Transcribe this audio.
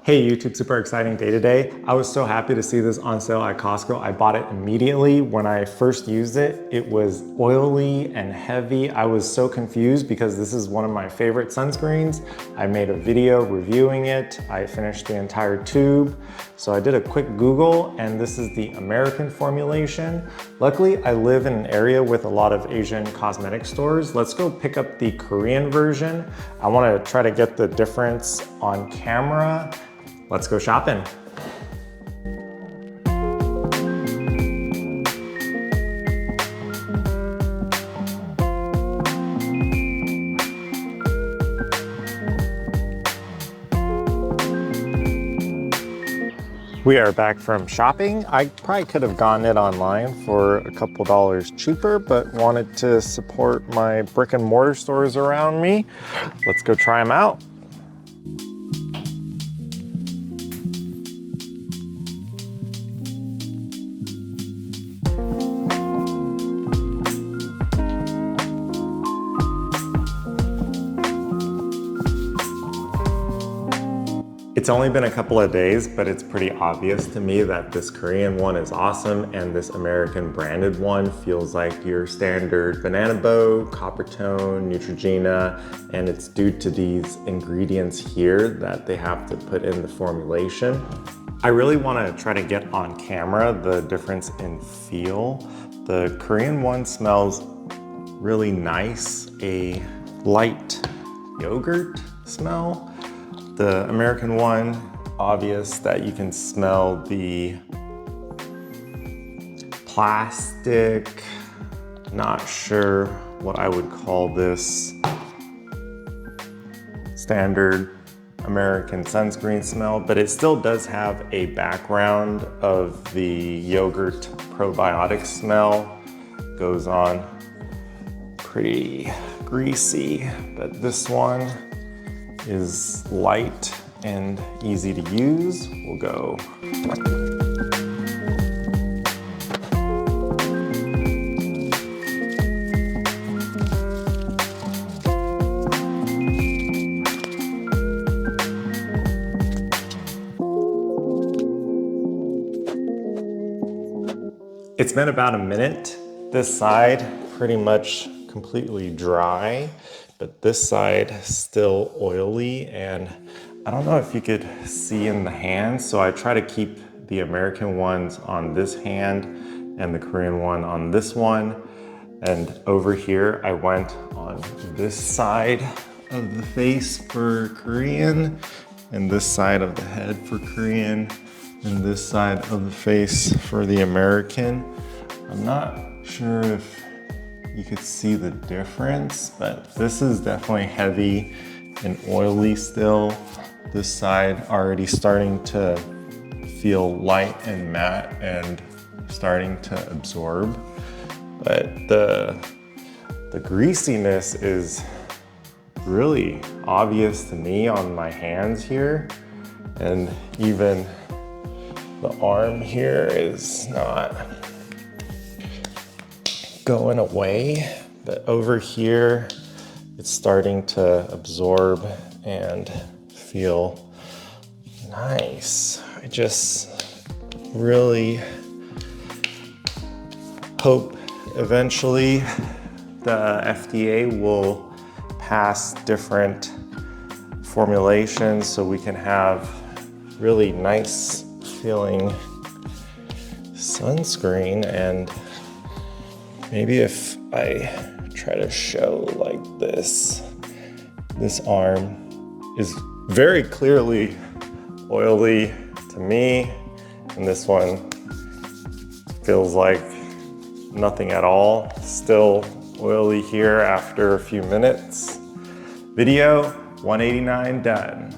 Hey YouTube, super exciting day today. I was so happy to see this on sale at Costco. I bought it immediately. When I first used it, it was oily and heavy. I was so confused because this is one of my favorite sunscreens. I made a video reviewing it. I finished the entire tube. So I did a quick Google and this is the American formulation. Luckily, I live in an area with a lot of Asian cosmetic stores. Let's go pick up the Korean version. I wanna try to get the difference on camera. Let's go shopping. We are back from shopping. I probably could have gotten it online for a couple dollars cheaper, but wanted to support my brick and mortar stores around me. Let's go try them out. It's only been a couple of days, but it's pretty obvious to me that this Korean one is awesome and this American branded one feels like your standard banana boat, copper tone, Neutrogena, and it's due to these ingredients here that they have to put in the formulation. I really want to try to get on camera the difference in feel. The Korean one smells really nice, a light yogurt smell. The American one, obvious that you can smell the plastic. Not sure what I would call this standard American sunscreen smell, but it still does have a background of the yogurt probiotic smell. Goes on pretty greasy, but this one is light and easy to use. We'll go. It's been about a minute. This side pretty much completely dry, but this side still oily, and I don't know if you could see in the hand, so I try to keep the American ones on this hand and the Korean one on this one. And over here, I went on this side of the face for Korean, and this side of the head for Korean, and this side of the face for the American. I'm not sure if you could see the difference, but this is definitely heavy and oily still. This side already starting to feel light and matte and starting to absorb. But the greasiness is really obvious to me on my hands here. And even the arm here is not going away, but over here it's starting to absorb and feel nice. I just really hope eventually the FDA will pass different formulations so we can have really nice feeling sunscreen. And maybe if I try to show like this arm is very clearly oily to me, and this one feels like nothing at all. Still oily here after a few minutes. Video 189 done.